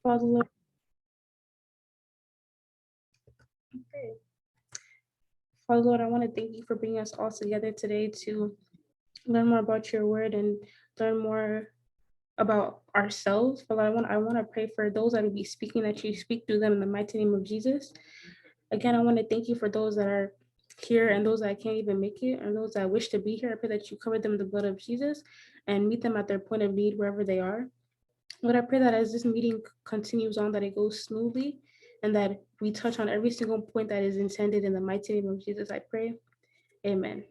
Father Lord. Okay. Father Lord, I want to thank you for bringing us all together today to learn more about your word and learn more about ourselves. Father, I want to pray for those that will be speaking, that you speak through them in the mighty name of Jesus. Again, I want to thank you for those that are here and those that can't even make it, and those that wish to be here. I pray that you cover them in the blood of Jesus and meet them at their point of need wherever they are. Lord, I pray that as this meeting continues on, that it goes smoothly and that we touch on every single point that is intended in the mighty name of Jesus. I pray. Amen.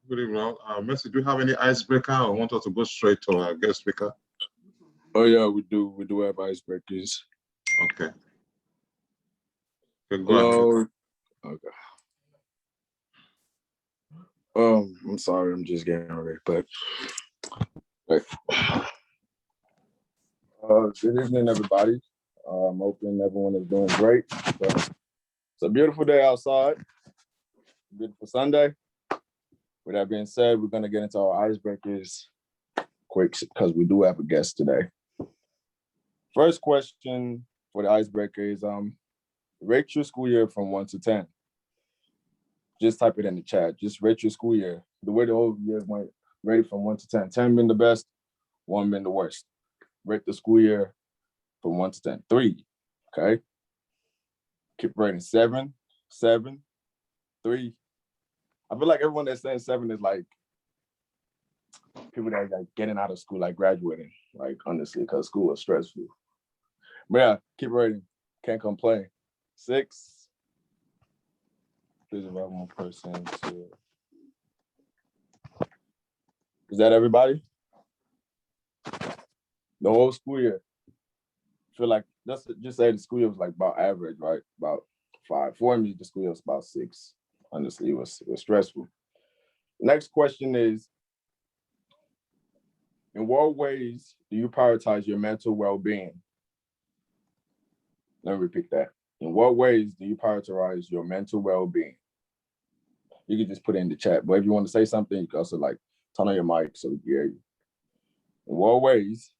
Good evening. Mercy, do you have any icebreaker or want us to go straight to our guest speaker? Oh yeah, we do. We do have icebreakers. Okay. Hello. Okay. I'm sorry, I'm just getting ready, but good evening, everybody. I'm hoping everyone is doing great. It's a beautiful day outside. Beautiful Sunday. With that being said, we're gonna get into our icebreakers quick because we do have a guest today. First question for the icebreaker is rate your school year from 1 to 10. Just type it in the chat. Just rate your school year. The way the whole year went, rated from 1 to 10. 10 being the best, 1 being the worst. Rate the school year from 1 to 10. 3, okay? Keep rating 7, 7, 3. I feel like everyone that's saying 7 is like people that are like getting out of school, like graduating, like honestly, because school is stressful. But yeah, keep rating. Can't complain. 6. Please invite one person to. Is that everybody? The whole school year. I feel like just say the school year was like about average, right? About 5. For me, the school year was about 6. Honestly, it was stressful. Next question is, in what ways do you prioritize your mental well-being? Let me repeat that. In what ways do you prioritize your mental well-being? You can just put it in the chat, but if you want to say something, you can also like turn on your mic so we can hear you. In what ways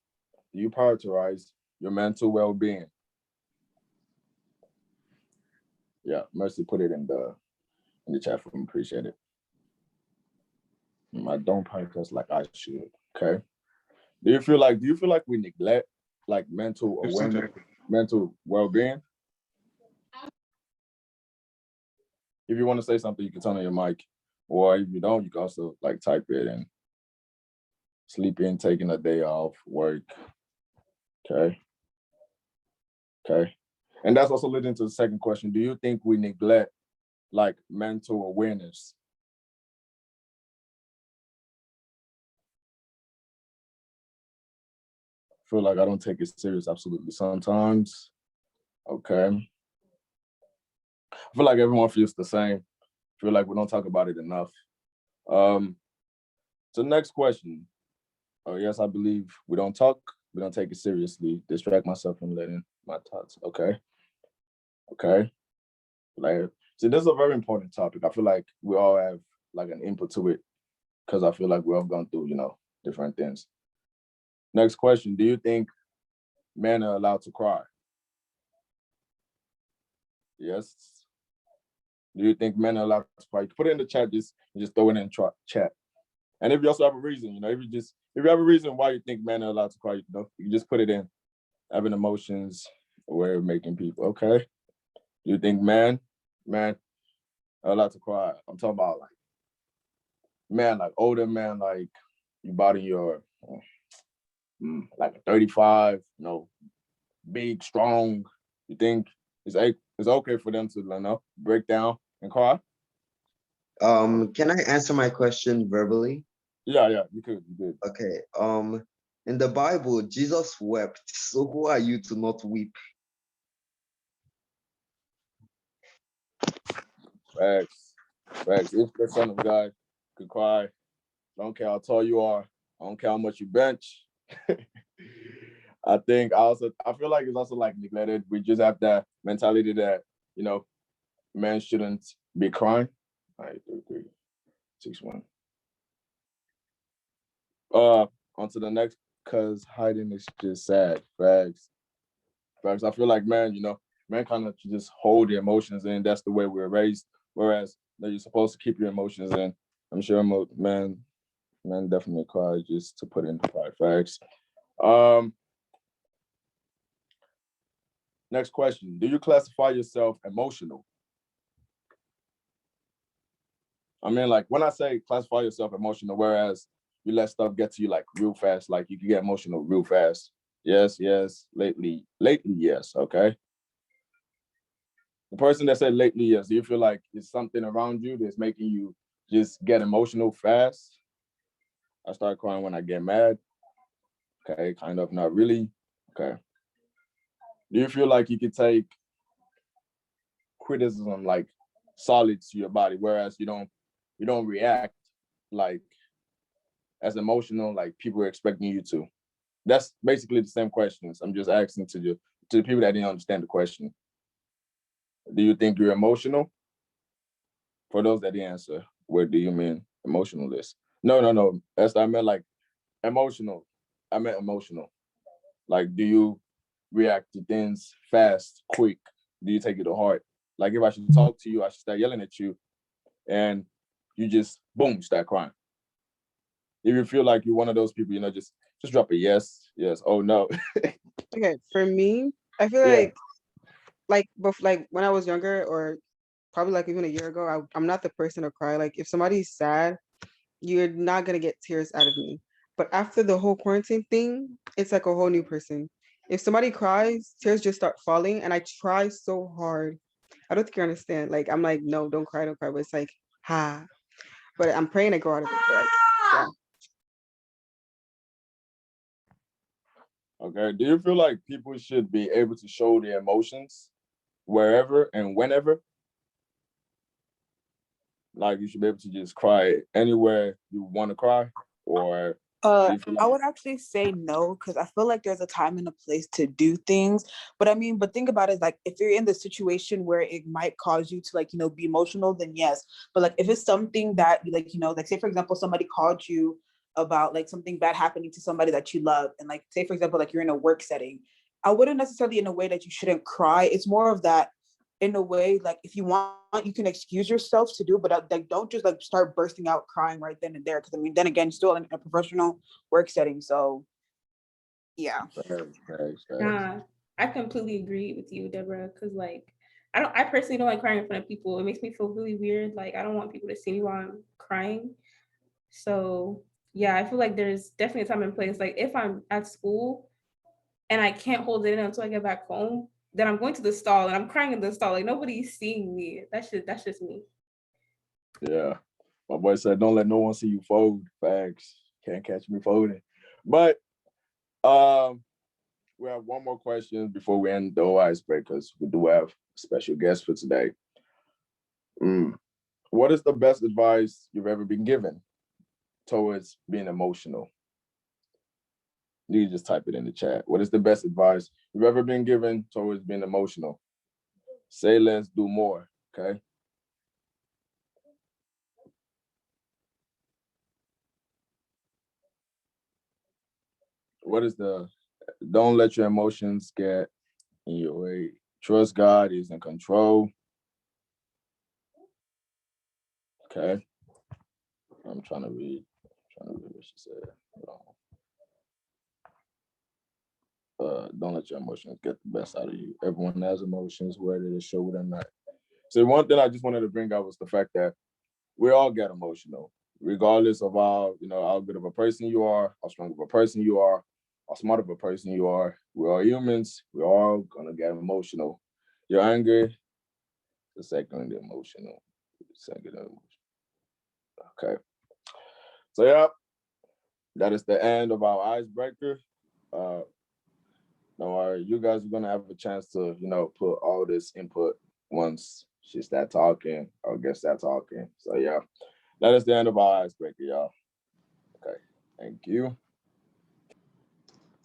do you prioritize your mental well-being? Yeah, Mercy put it in the chat for me. Appreciate it. I don't prioritize like I should. Okay. Do you feel like we neglect like mental awareness, mental well-being? If you want to say something, you can turn on your mic, or if you don't, you can also like type it in. Sleep in, taking a day off, work. Okay. And that's also leading to the second question. Do you think we neglect like mental awareness? I feel like I don't take it serious, absolutely. Sometimes, okay. I feel like everyone feels the same. I feel like we don't talk about it enough. So next question. Oh, yes, I believe we don't take it seriously. Distract myself from letting my thoughts. Okay. Like, so this is a very important topic. I feel like we all have like an input to it because I feel like we all gone through, different things. Next question. Do you think men are allowed to cry? Yes. Do you think men are allowed to cry? You can put it in the chat, just throw it in chat. And if you also have a reason, if you have a reason why you think men are allowed to cry, you can just put it in. Having emotions, way of making people, okay? Do you think men are allowed to cry? I'm talking about like older men, like you body your like 35, big, strong. You think it's okay for them to break down and cry? Can I answer my question verbally? Yeah, you could. Okay. In the Bible, Jesus wept. So who are you to not weep? Facts. If the Son of God could cry, I don't care how tall you are, I don't care how much you bench. I feel like it's also like neglected. We just have that mentality that, men shouldn't be crying. All right, 3, 3, 6, 1. On to the next, cause hiding is just sad. Facts. Facts. I feel like, man, man kind of just hold the emotions in. That's the way we're raised. Whereas you're supposed to keep your emotions in. I'm sure man definitely cry just to put in the cry. Facts. Next question. Do you classify yourself emotional? I mean, like when I say classify yourself emotional, whereas you let stuff get to you like real fast, like you can get emotional real fast. Yes. Lately, yes. Okay. The person that said lately, yes. Do you feel like it's something around you that's making you just get emotional fast? I start crying when I get mad. Okay, kind of, not really. Okay. Do you feel like you could take criticism like solid to your body, whereas you don't react like as emotional like people are expecting you to? That's basically the same questions. I'm just asking to the people that didn't understand the question. Do you think you're emotional? For those that didn't answer, what do you mean emotionalist? No. I meant like emotional. I meant emotional. Like, do you react to things fast, quick? Do you take it to heart? Like, if I should talk to you, I should start yelling at you, and you just boom, start crying. If you feel like you're one of those people, just drop a yes, oh no. Okay, for me, I feel Yeah. like when I was younger, or probably like even a year ago, I'm not the person to cry. Like if somebody's sad, you're not gonna get tears out of me. But after the whole quarantine thing, it's like a whole new person. If somebody cries, tears just start falling, and I try so hard. I don't think you understand. Like I'm like, no, don't cry, don't cry. But it's like, ha. But I'm praying to go out of it. But like, yeah. Okay. Do you feel like people should be able to show their emotions wherever and whenever? Like you should be able to just cry anywhere you want to cry, or do you feel I like would actually say no, because I feel like there's a time and a place to do things. But I mean, but think about it, like if you're in the situation where it might cause you to like, be emotional, then yes. But like if it's something that like, like say for example, somebody called you about like something bad happening to somebody that you love. And like say for example, like you're in a work setting. I wouldn't necessarily in a way that you shouldn't cry. It's more of that in a way, like if you want, you can excuse yourself to do, but like don't just like start bursting out crying right then and there. Because I mean, then again, still in a professional work setting. So yeah. Facts. Nah, I completely agree with you, Deborah. Because like, I personally don't like crying in front of people. It makes me feel really weird. Like, I don't want people to see me while I'm crying. So yeah, I feel like there's definitely a time and place. Like, if I'm at school and I can't hold it in until I get back home, then I'm going to the stall and I'm crying in the stall. Like nobody's seeing me. That's just me. Yeah. My boy said, don't let no one see you fold. Facts. Can't catch me folding. But we have one more question before we end the whole icebreakers. We do have a special guest for today. What is the best advice you've ever been given towards being emotional? You can just type it in the chat. What is the best advice you've ever been given towards being emotional? Say less, do more. Okay. What is don't let your emotions get in your way. Trust God is in control. Okay. I'm trying to read what she said. Don't let your emotions get the best out of you. Everyone has emotions, whether they show it or not. So one thing I just wanted to bring up was the fact that we all get emotional, regardless of how good of a person you are, how strong of a person you are, how smart of a person you are. We're all humans. We're all gonna get emotional. You're angry, the second emotional. Second emotional. Okay. So yeah, that is the end of our icebreaker. Don't worry, you guys are gonna have a chance to, put all this input once she start talking or get start talking. So yeah, that is the end of our icebreaker, y'all. Okay, thank you.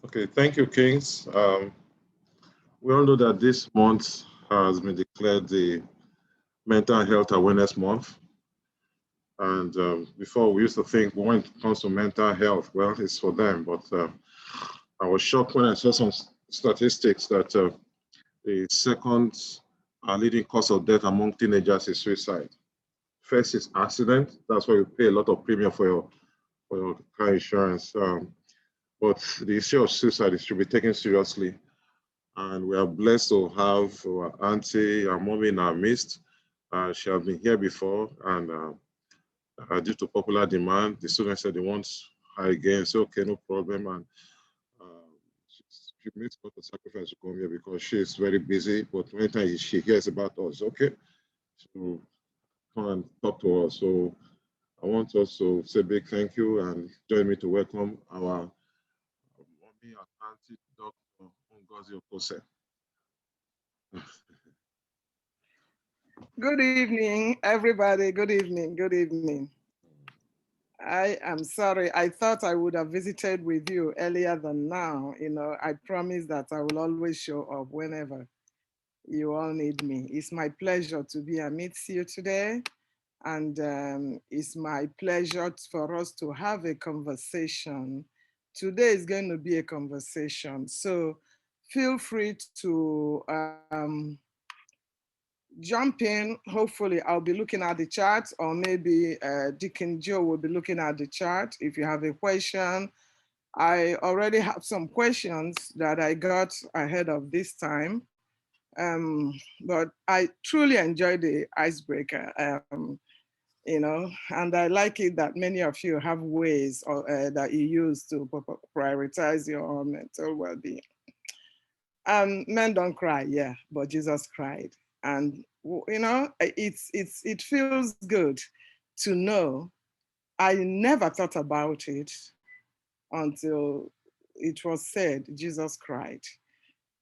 Okay, thank you, Kings. We all know that this month has been declared the Mental Health Awareness Month. And before we used to think when it comes to mental health, well, it's for them. But I was shocked when I saw some statistics that the second leading cause of death among teenagers is suicide. First is accident. That's why we pay a lot of premium for your car insurance. But the issue of suicide should be taken seriously. And we are blessed to have our auntie, our mommy in our midst. She has been here before, and due to popular demand, the students said they want her again. So, okay, no problem. And she makes a lot of sacrifice to come here because she is very busy. But anytime she hears about us, okay, so come and talk to us. So I want us to say big thank you and join me to welcome our mommy and auntie, Dr. Ngozi Okose. Good evening, everybody. Good evening. Good evening. I am sorry. I thought I would have visited with you earlier than now. You know, I promise that I will always show up whenever you all need me. It's my pleasure to be amidst you today. And it's my pleasure for us to have a conversation. Today is going to be a conversation. So feel free to jump in. Hopefully, I'll be looking at the chat, or maybe Dick and Joe will be looking at the chat. If you have a question, I already have some questions that I got ahead of this time. But I truly enjoy the icebreaker, you know, and I like it that many of you have ways that you use to prioritize your mental well-being. Men don't cry, yeah, but Jesus cried. And you know, it feels good to know. I never thought about it until it was said, Jesus cried.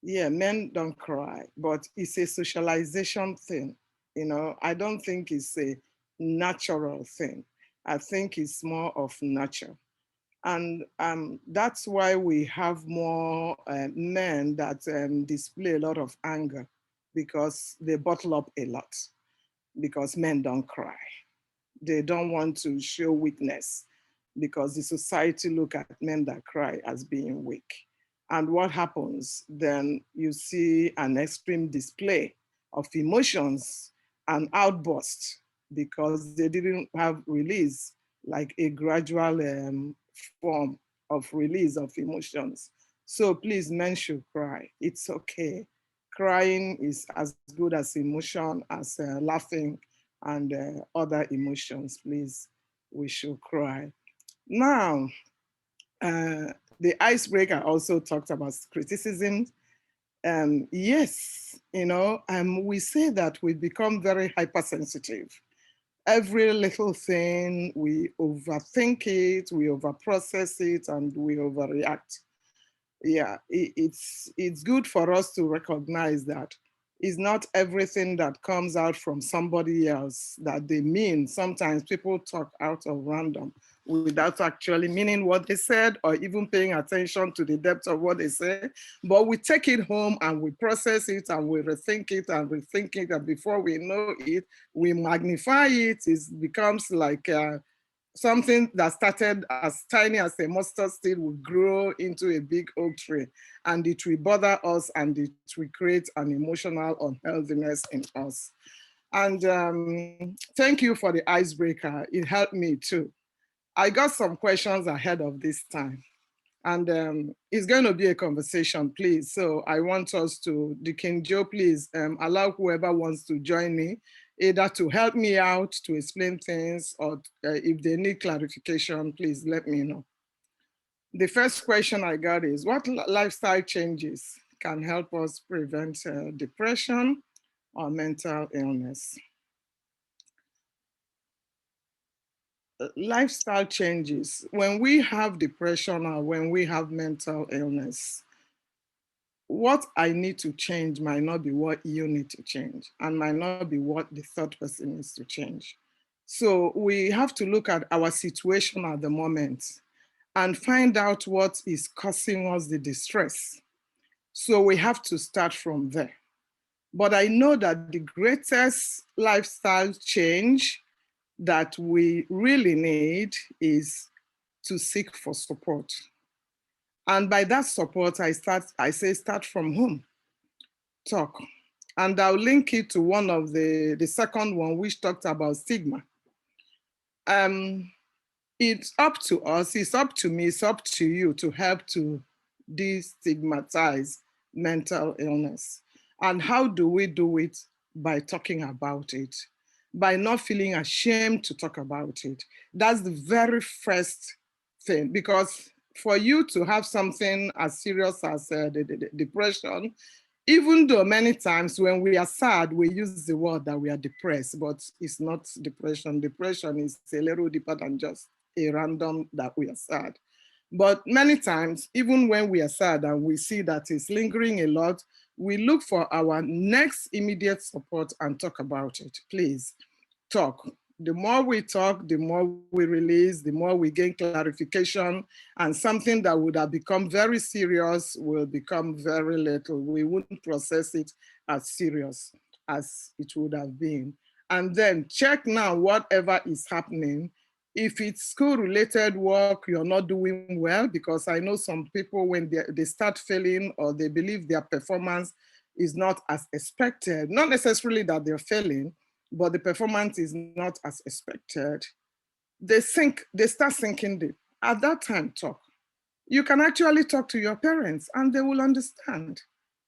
Yeah, men don't cry, but it's a socialization thing. You know, I don't think it's a natural thing. I think it's more of nature. And that's why we have more men that display a lot of anger, because they bottle up a lot, because men don't cry. They don't want to show weakness because the society look at men that cry as being weak. And what happens? Then you see an extreme display of emotions and outbursts because they didn't have release, like a gradual form of release of emotions. So please, men should cry. It's okay. Crying is as good as emotion as laughing and other emotions. Please, we should cry. Now, the icebreaker also talked about criticism. Yes, you know, we say that we become very hypersensitive. Every little thing, we overthink it, we overprocess it, and we overreact. Yeah, it's good for us to recognize that it's not everything that comes out from somebody else that they mean. Sometimes people talk out of random without actually meaning what they said or even paying attention to the depth of what they say. But we take it home and we process it and we rethink it and rethink it. And before we know it, we magnify it. It becomes like something that started as tiny as a mustard seed will grow into a big oak tree, and it will bother us and it will create an emotional unhealthiness in us. And thank you for the icebreaker. It helped me too. I got some questions ahead of this time, and it's going to be a conversation, please. So I want us to, Deacon Joe, please allow whoever wants to join me, either to help me out to explain things, or if they need clarification, please let me know. The first question I got is, what lifestyle changes can help us prevent depression or mental illness? Lifestyle changes. When we have depression or when we have mental illness, what I need to change might not be what you need to change, and might not be what the third person needs to change. So we have to look at our situation at the moment and find out what is causing us the distress. So we have to start from there. But I know that the greatest lifestyle change that we really need is to seek for support. And by that support, I say start from home, talk. And I'll link it to one of the second one, which talked about stigma. It's up to us, it's up to me, it's up to you to help to destigmatize mental illness. And how do we do it? By talking about it, by not feeling ashamed to talk about it. That's the very first thing, because for you to have something as serious as the depression, even though many times when we are sad, we use the word that we are depressed, but it's not depression. Depression is a little deeper than just a random that we are sad. But many times, even when we are sad and we see that it's lingering a lot, we look for our next immediate support and talk about it. Please talk. The more we talk, the more we release, the more we gain clarification, and something that would have become very serious will become very little. We wouldn't process it as serious as it would have been. And then check now whatever is happening. If it's school-related work, you're not doing well, because I know some people, when they start failing or they believe their performance is not as expected, not necessarily that they're failing, but the performance is not as expected, they start sinking deep. At that time, talk. You can actually talk to your parents and they will understand.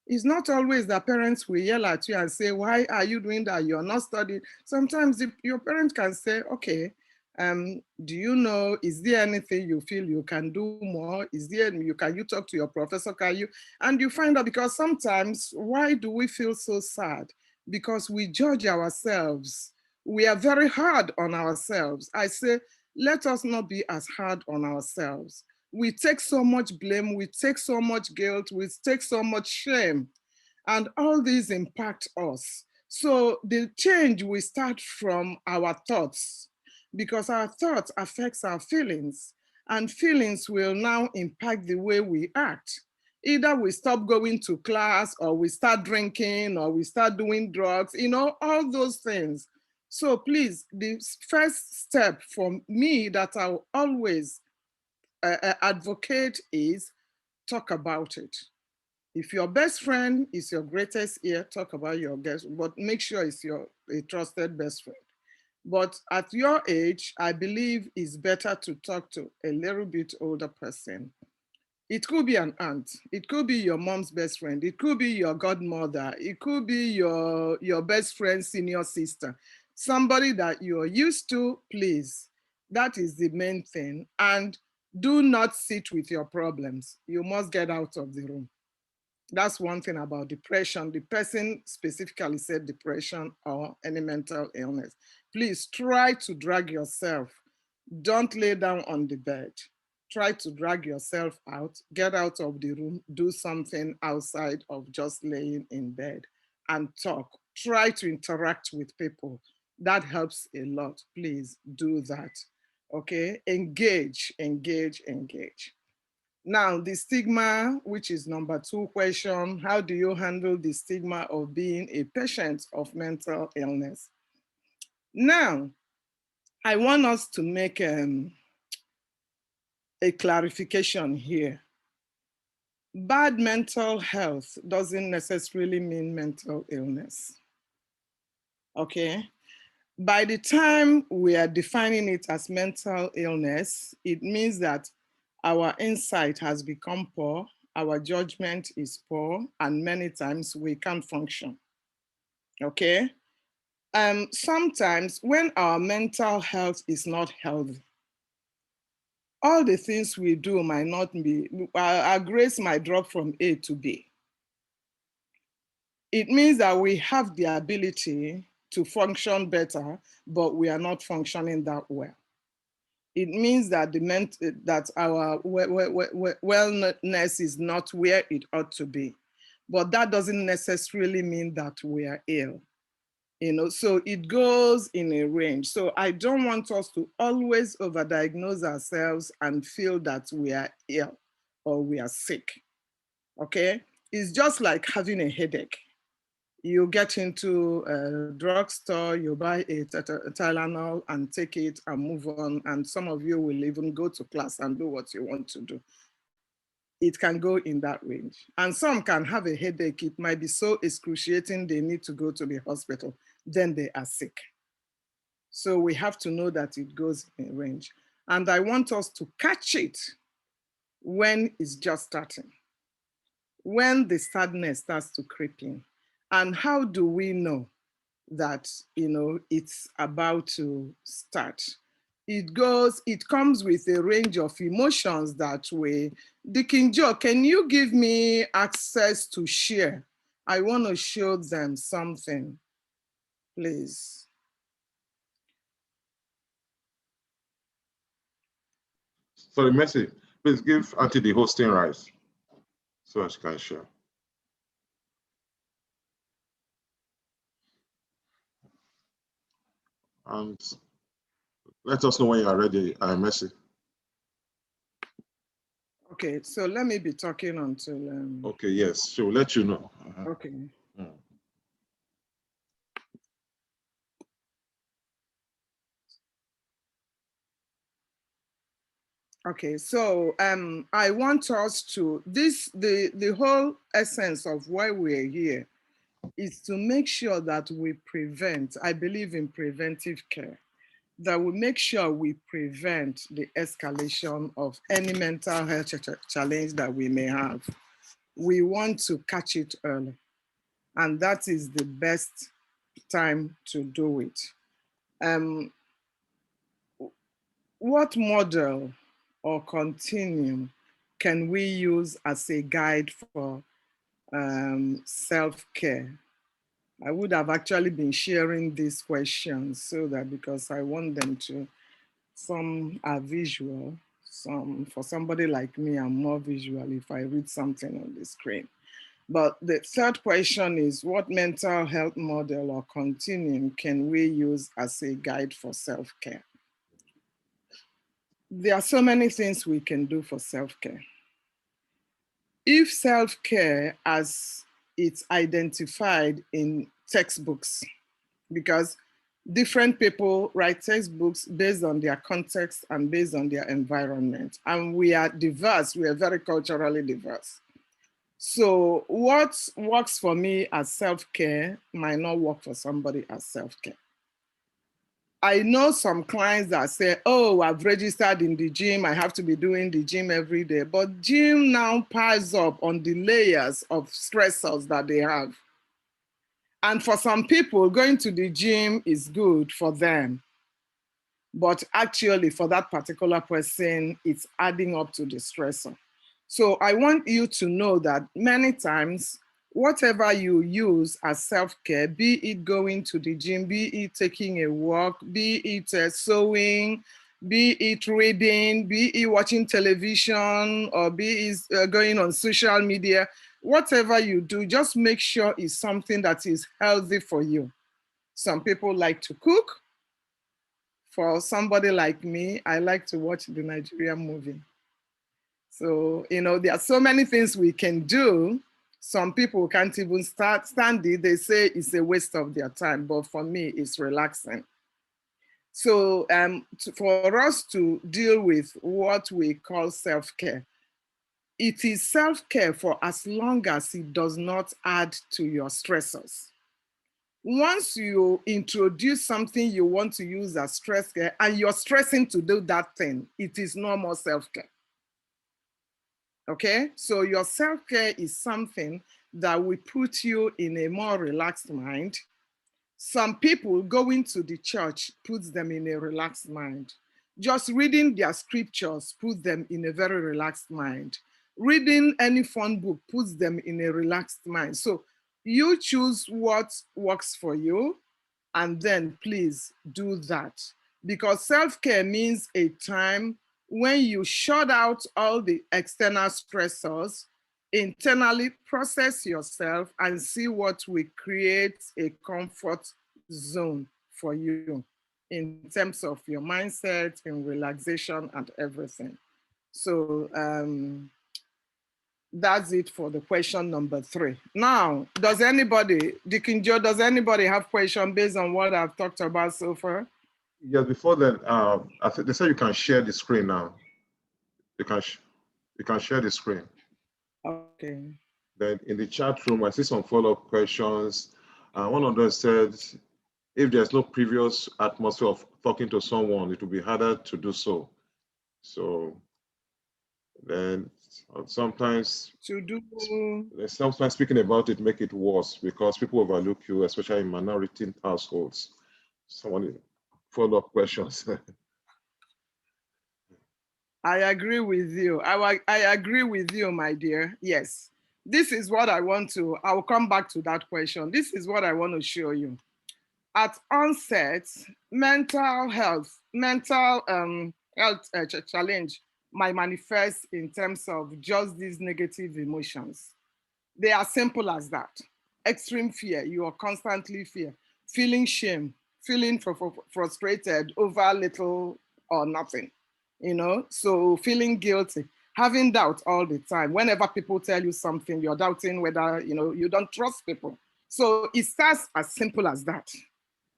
It's not always that parents will yell at you and say, why are you doing that? You're not studying. Sometimes your parent can say, okay, do you know, is there anything you feel you can do more? Can you talk to your professor? Can you? And you find out, because sometimes, why do we feel so sad? Because we judge ourselves. We are very hard on ourselves. I say, let us not be as hard on ourselves. We take so much blame, we take so much guilt, we take so much shame, and all these impact us. So the change will start from our thoughts, because our thoughts affects our feelings, and feelings will now impact the way we act. Either we stop going to class, or we start drinking, or we start doing drugs, all those things. So please, the first step for me that I'll always advocate is talk about it. If your best friend is your greatest ear, talk about your guest, but make sure it's a trusted best friend. But at your age, I believe it's better to talk to a little bit older person. It could be an aunt, it could be your mom's best friend, it could be your godmother, it could be your best friend's senior sister, somebody that you're used to. Please, that is the main thing. And do not sit with your problems. You must get out of the room. That's one thing about depression. The person specifically said depression or any mental illness. Please try to drag yourself. Don't lay down on the bed. Try to drag yourself out, get out of the room, do something outside of just laying in bed, and talk. Try to interact with people. That helps a lot. Please do that. Okay? Engage, engage, engage. Now, the stigma, which is number 2 question, how do you handle the stigma of being a patient of mental illness? Now, I want us to make a clarification here. Bad mental health doesn't necessarily mean mental illness. Okay? By the time we are defining it as mental illness, it means that our insight has become poor, our judgment is poor, and many times we can't function. Okay? Sometimes when our mental health is not healthy, all the things we do might not be, our grace might drop from A to B. It means that we have the ability to function better, but we are not functioning that well. It means that that our wellness is not where it ought to be. But that doesn't necessarily mean that we are ill. So it goes in a range. So I don't want us to always overdiagnose ourselves and feel that we are ill or we are sick. Okay? It's just like having a headache. You get into a drugstore, you buy a Tylenol and take it and move on. And some of you will even go to class and do what you want to do. It can go in that range. And some can have a headache. It might be so excruciating they need to go to the hospital. Then they are sick. So we have to know that it goes in range. And I want us to catch it when it's just starting, when the sadness starts to creep in. And how do we know that, it's about to start? It comes with a range of emotions that way. Deacon Joe, can you give me access to share? I want to show them something, please. Sorry, Mercy, please give Auntie the hosting rights so as she can share. And let us know when you are ready, Mercy. Okay, so let me be talking until. Okay, yes, she'll let you know. Okay. Okay, so I want us to, the whole essence of why we're here is to make sure that we prevent. I believe in preventive care, that we make sure we prevent the escalation of any mental health challenge that we may have. We want to catch it early, and that is the best time to do it. What model or continuum can we use as a guide for self-care? I would have actually been sharing these questions so that, because I want them to, some are visual, some, for somebody like me, I'm more visual if I read something on the screen. But the third question is, what mental health model or continuum can we use as a guide for self-care? There are so many things we can do for self-care. If self-care as it's identified in textbooks, because different people write textbooks based on their context and based on their environment. And we are diverse, we are very culturally diverse. So what works for me as self-care might not work for somebody as self-care. I know some clients that say, oh, I've registered in the gym, I have to be doing the gym every day. But gym now piles up on the layers of stressors that they have. And for some people, going to the gym is good for them. But actually, for that particular person, it's adding up to the stressor. So I want you to know that many times, whatever you use as self-care, be it going to the gym, be it taking a walk, be it sewing, be it reading, be it watching television, or be it going on social media, whatever you do, just make sure it's something that is healthy for you. Some people like to cook. For somebody like me, I like to watch the Nigerian movie. So, there are so many things we can do. Some people can't even stand it. They say it's a waste of their time, but for me, it's relaxing. So for us to deal with what we call self-care, it is self-care for as long as it does not add to your stressors. Once you introduce something you want to use as stress care and you're stressing to do that thing, it is no more self-care. Okay, so your self-care is something that will put you in a more relaxed mind. Some people going to the church puts them in a relaxed mind. Just reading their scriptures puts them in a very relaxed mind. Reading any fun book puts them in a relaxed mind. So you choose what works for you, and then please do that. Because self-care means a time when you shut out all the external stressors, internally process yourself and see what will create a comfort zone for you in terms of your mindset and relaxation and everything. So That's it for the question number 3. Now, does anybody, Deacon Joe, does anybody have question based on what I've talked about so far? Yes, before then, I think they said you can share the screen now. You can share the screen. Okay. Then in the chat room, I see some follow-up questions. One of them said, if there's no previous atmosphere of talking to someone, it will be harder to do so. So then sometimes speaking about it make it worse because people overlook you, especially in minority households. Someone follow-up questions. I agree with you. I agree with you, my dear. Yes. This is what I want to, I'll come back to that question. This is what I want to show you. At onset, mental health challenge might manifest in terms of just these negative emotions. They are simple as that. Extreme fear, you are constantly feeling shame, feeling frustrated over little or nothing, so feeling guilty, having doubt all the time. Whenever people tell you something, you're doubting whether, you don't trust people. So it starts as simple as that.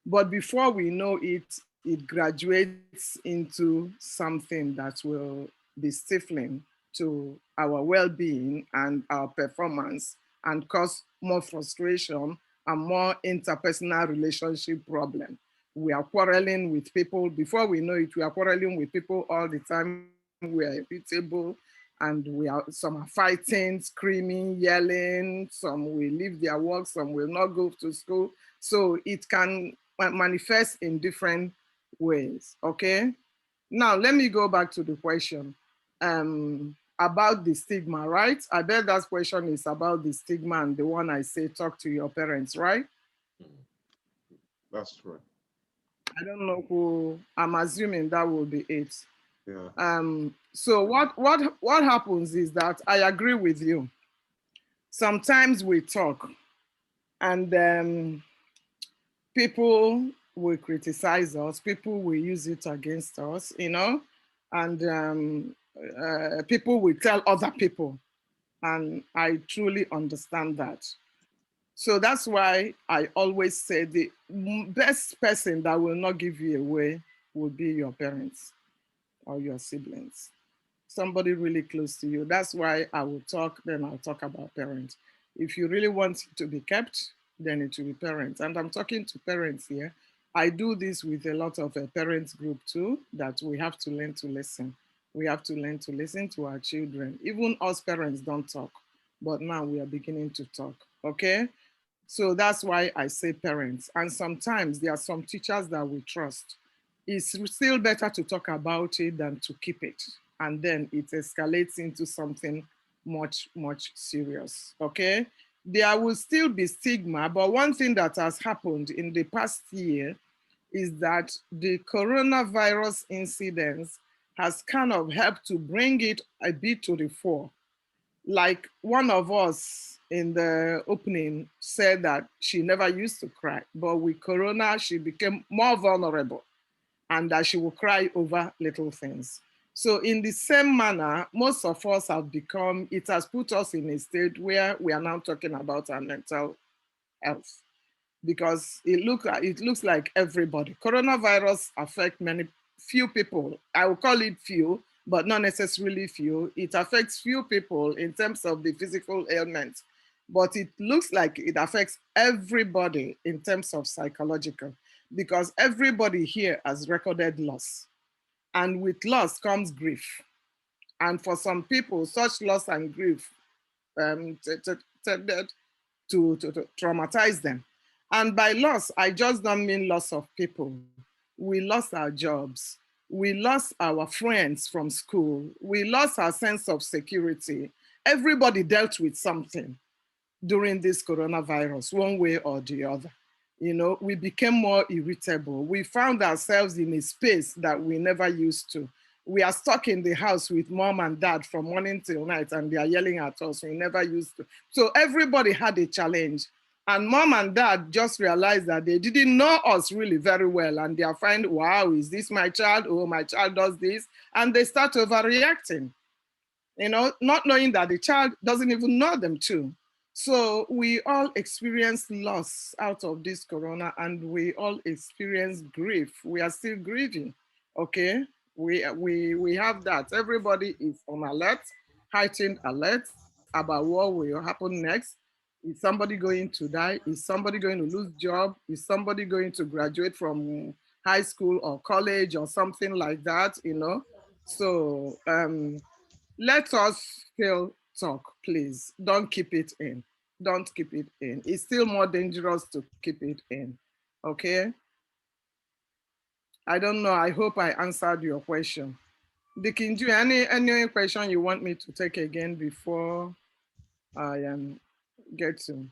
But before we know it, it graduates into something that will be stifling to our well-being and our performance and cause more frustration and more interpersonal relationship problem. We are quarreling with people. Before we know it, we are quarreling with people all the time. We are irritable and some are fighting, screaming, yelling. Some will leave their work, some will not go to school. So it can manifest in different ways, okay? Now, let me go back to the question about the stigma, right? I bet that question is about the stigma and the one I say, talk to your parents, right? That's right. I don't know who, I'm assuming that will be it. Yeah. So what happens is that I agree with you. Sometimes we talk and people will criticize us, people will use it against us, and people will tell other people. And I truly understand that. So that's why I always say the best person that will not give you away will be your parents or your siblings. Somebody really close to you. That's why I will talk, then I'll talk about parents. If you really want it to be kept, then it will be parents. And I'm talking to parents here. I do this with a lot of parents group too, that we have to learn to listen. We have to learn to listen to our children. Even us parents don't talk, but now we are beginning to talk, okay? So that's why I say parents. And sometimes there are some teachers that we trust. It's still better to talk about it than to keep it. And then it escalates into something much, much serious, okay? There will still be stigma, but one thing that has happened in the past year is that the coronavirus incidence has kind of helped to bring it a bit to the fore. Like one of us in the opening said that she never used to cry, but with Corona, she became more vulnerable and that she will cry over little things. So in the same manner, most of us have become, it has put us in a state where we are now talking about our mental health because it looks like everybody. Coronavirus affects few people. I will call it few, but not necessarily few. It affects few people in terms of the physical ailments, but it looks like it affects everybody in terms of psychological because everybody here has recorded loss. And with loss comes grief. And for some people, such loss and grief tended to traumatize them. And by loss, I just don't mean loss of people. We lost our jobs. We lost our friends from school. We lost our sense of security. Everybody dealt with something during this coronavirus, one way or the other. We became more irritable. We found ourselves in a space that we never used to. We are stuck in the house with mom and dad from morning till night and they are yelling at us. We never used to. So everybody had a challenge. And mom and dad just realized that they didn't know us really very well. And they are finding, wow, is this my child? Oh, my child does this. And they start overreacting. not knowing that the child doesn't even know them too. So we all experience loss out of this corona, and we all experience grief. We are still grieving, okay? We have that. Everybody is on alert, heightened alert about what will happen next. Is somebody going to die? Is somebody going to lose job? Is somebody going to graduate from high school or college or something like that? So let us still talk, please. Don't keep it in. Don't keep it in. It's still more dangerous to keep it in. Okay? I don't know. I hope I answered your question. Dikinju, any question you want me to take again before I get to?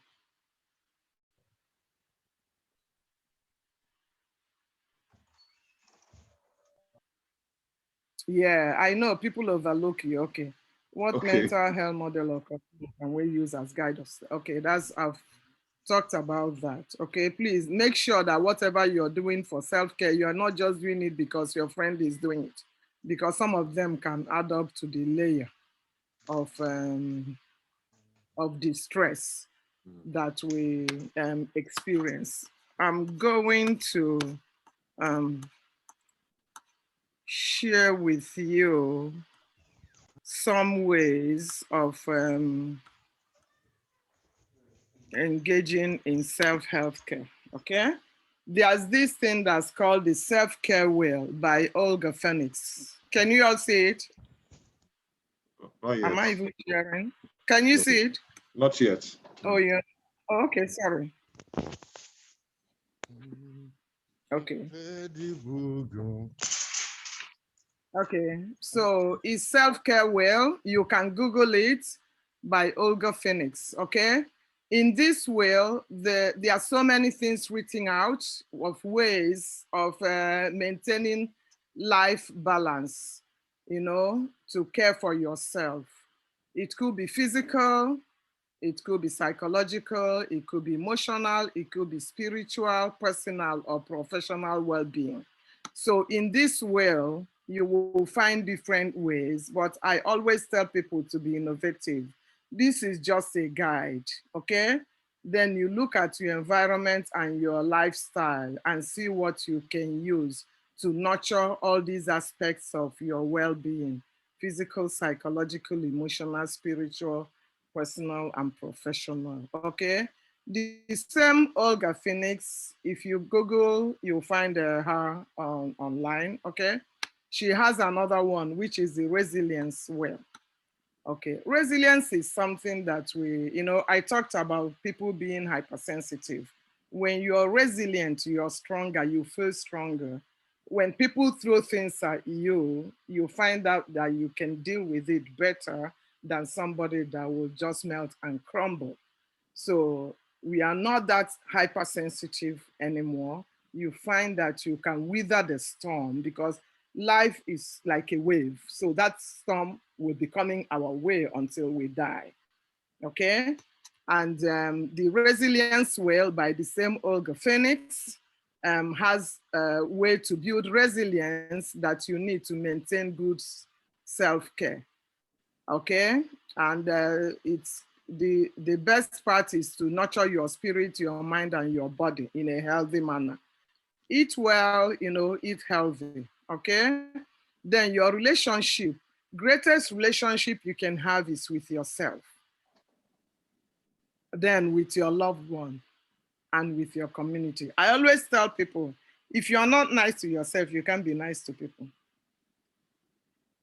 Yeah, I know people overlook you. Okay. What Okay. mental health model or curriculum can we use as guide of? Okay, I've talked about that. Okay, please make sure that whatever you're doing for self-care, you're not just doing it because your friend is doing it, because some of them can add up to the layer of distress that we experience. I'm going to share with you some ways of engaging in self-help care, okay? There's this thing that's called the self-care wheel by Olga Phoenix. Can you all see it? Not yet. Am I even sharing? Can you see it? Not yet. Oh, yeah. Oh, okay, sorry. Okay. Okay, so it's self-care wheel. You can Google it by Olga Phoenix, okay? In this wheel, there are so many things written out of ways of maintaining life balance, to care for yourself. It could be physical, it could be psychological, it could be emotional, it could be spiritual, personal, or professional well-being. So in this wheel, you will find different ways, but I always tell people to be innovative. This is just a guide, okay? Then you look at your environment and your lifestyle and see what you can use to nurture all these aspects of your well-being: physical, psychological, emotional, spiritual, personal, and professional, okay? The same Olga Phoenix, if you Google, you'll find her online, okay? She has another one, which is the resilience wheel. Okay, resilience is something that I talked about people being hypersensitive. When you're resilient, you're stronger, you feel stronger. When people throw things at you, you find out that you can deal with it better than somebody that will just melt and crumble. So we are not that hypersensitive anymore. You find that you can weather the storm because life is like a wave. So that storm will be coming our way until we die. Okay? And the resilience wheel by the same Olga Phoenix has a way to build resilience that you need to maintain good self-care. Okay, and it's the best part is to nurture your spirit, your mind, and your body in a healthy manner. Eat well, eat healthy. Okay, then your relationship, greatest relationship you can have is with yourself, then with your loved one, and with your community. I always tell people, if you're not nice to yourself, you can't be nice to people.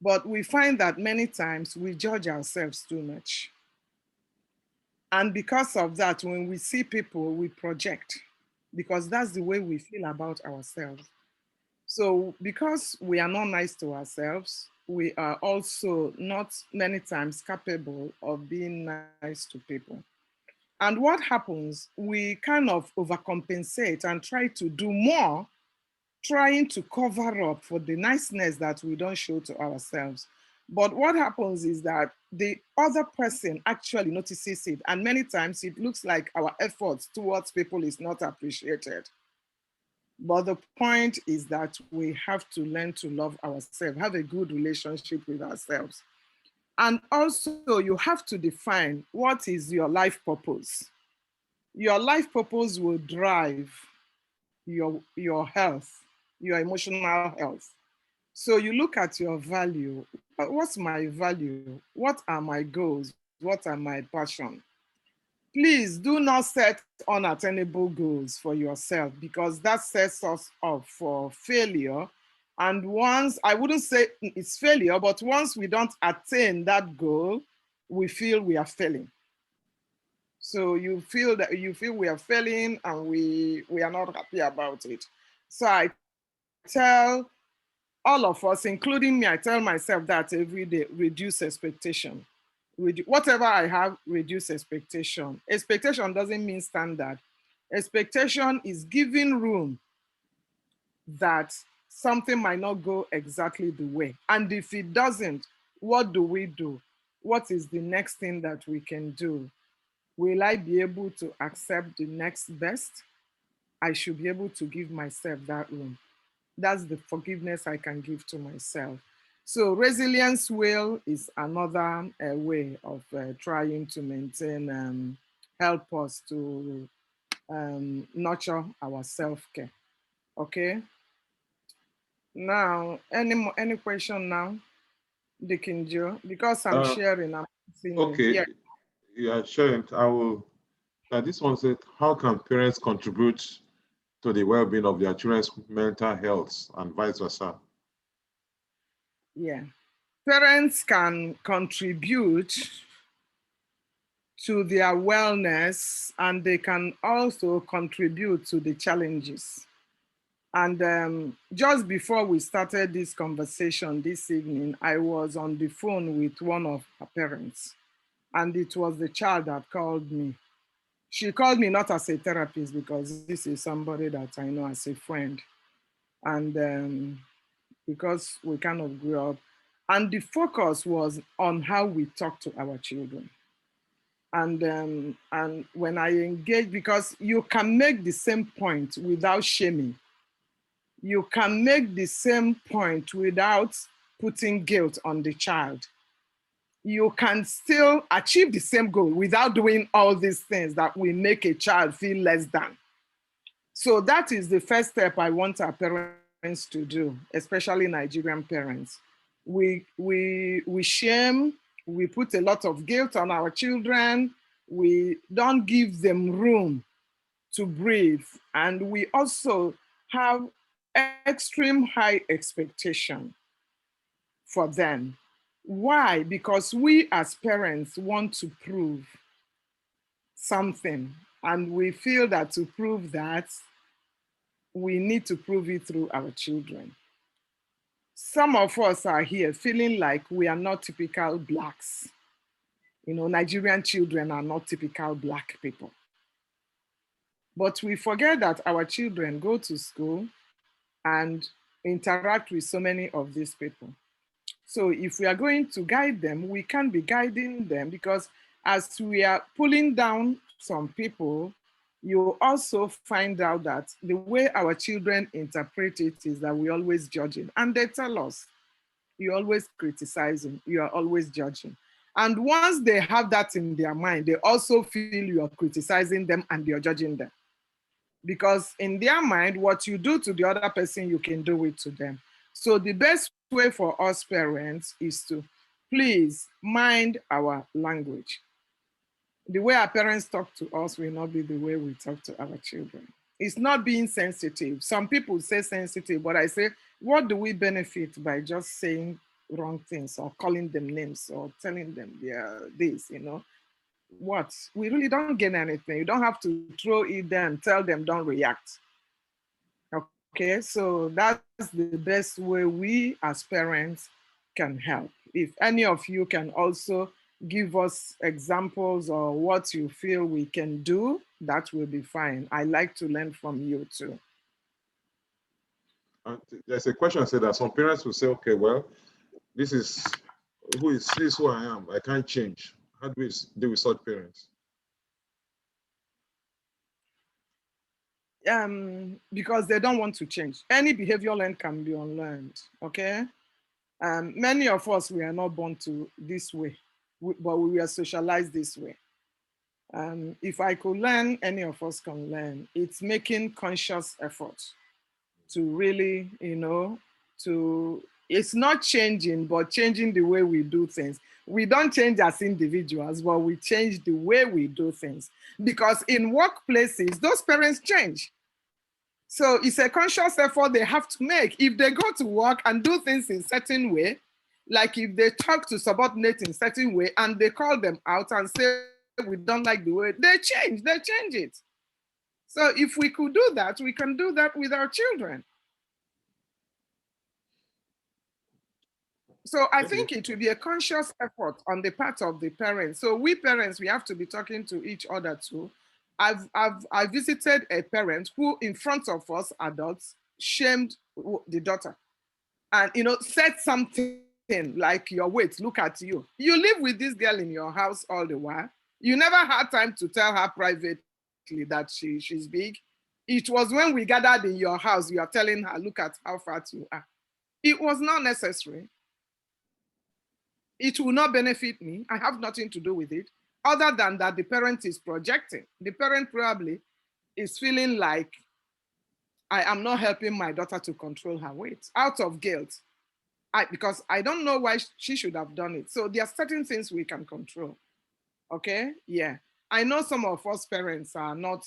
But we find that many times we judge ourselves too much. And because of that, when we see people, we project, because that's the way we feel about ourselves. So because we are not nice to ourselves, we are also not many times capable of being nice to people. And what happens, we kind of overcompensate and try to do more, trying to cover up for the niceness that we don't show to ourselves. But what happens is that the other person actually notices it. And many times it looks like our efforts towards people is not appreciated. But the point is that we have to learn to love ourselves, have a good relationship with ourselves. And also you have to define what is your life purpose. Your life purpose will drive your health, your emotional health. So you look at your value. What's my value? What are my goals? What are my passion? Please do not set unattainable goals for yourself, because that sets us up for failure. And once, I wouldn't say it's failure, but once we don't attain that goal, we feel we are failing. So you feel we are failing, and we are not happy about it. So I tell all of us, including me, I tell myself that every day: reduce expectation. Whatever I have, reduce expectation. Expectation doesn't mean standard. Expectation is giving room that something might not go exactly the way. And if it doesn't, what do we do? What is the next thing that we can do? Will I be able to accept the next best? I should be able to give myself that room. That's the forgiveness I can give to myself. So resilience will is another way of trying to maintain, help us to nurture our self-care. Okay. Now, any question now, Deacon Joe? Because I'm Uh, sharing, I'm seeing you. okay, Yeah. yeah, sure. I will. This one said, how can parents contribute to the well-being of their children's mental health and vice versa? Yeah. Parents can contribute to their wellness, and they can also contribute to the challenges. And just before we started this conversation this evening, I was on the phone with one of her parents, and it was the child that called me. She called me not as a therapist, because this is somebody that I know as a friend. And because we kind of grew up, and the focus was on how we talk to our children. And when I engage, because you can make the same point without shaming. You can make the same point without putting guilt on the child. You can still achieve the same goal without doing all these things that will make a child feel less than. So that is the first step I want our parents to do, especially Nigerian parents. We shame, we put a lot of guilt on our children, we don't give them room to breathe, and we also have extreme high expectation for them. Why? Because we as parents want to prove something, and we feel that to prove that, we need to prove it through our children. Some of us are here feeling like we are not typical Blacks. You know, Nigerian children are not typical Black people. But we forget that our children go to school and interact with so many of these people. So if we are going to guide them, we can't be guiding them, because as we are pulling down some people, you also find out that the way our children interpret it is that we always judging. And they tell us, you're always criticizing, you are always judging. And once they have that in their mind, they also feel you are criticizing them and you're judging them. Because in their mind, what you do to the other person, you can do it to them. So the best way for us parents is to please mind our language. The way our parents talk to us will not be the way we talk to our children. It's not being sensitive. Some people say sensitive, but I say, what do we benefit by just saying wrong things or calling them names or telling them they're this, you know? What? We really don't gain anything. You don't have to throw it there and tell them don't react. Okay, so that's the best way we as parents can help. If any of you can also give us examples or what you feel we can do, that will be fine. I like to learn from you too. There's a question said that some parents will say, okay, well, this is who I am. I can't change. How do we deal with such parents? Because they don't want to change. Any behavior learned can be unlearned, okay? Many of us, we are not born to this way, but we were socialized this way. If I could learn, any of us can learn. It's making conscious effort to really, it's not changing, but changing the way we do things. We don't change as individuals, but we change the way we do things. Because in workplaces, those parents change. So it's a conscious effort they have to make. If they go to work and do things in a certain way, like if they talk to subordinates in a certain way and they call them out and say, we don't like the way, they change it. So if we could do that, we can do that with our children. So I think it will be a conscious effort on the part of the parents. So we parents, we have to be talking to each other too. I visited a parent who, in front of us adults, shamed the daughter, and said something like, "Your weight, look at you. You live with this girl in your house all the while. You never had time to tell her privately that she's big. It was when we gathered in your house, you are telling her, look at how fat you are." It was not necessary. It will not benefit me. I have nothing to do with it, other than that the parent is projecting. The parent probably is feeling like, I am not helping my daughter to control her weight out of guilt. Because I don't know why she should have done it. So there are certain things we can control. Okay, yeah. I know some of us parents are not,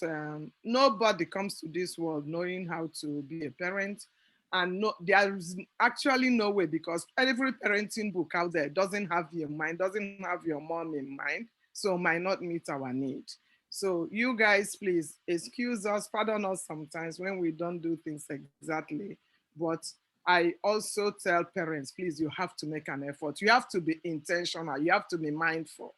nobody comes to this world knowing how to be a parent. And there's actually no way, because every parenting book out there doesn't have your mind, doesn't have your mom in mind, so might not meet our need. So you guys, please excuse us, pardon us sometimes when we don't do things exactly. But I also tell parents, please, you have to make an effort. You have to be intentional. You have to be mindful.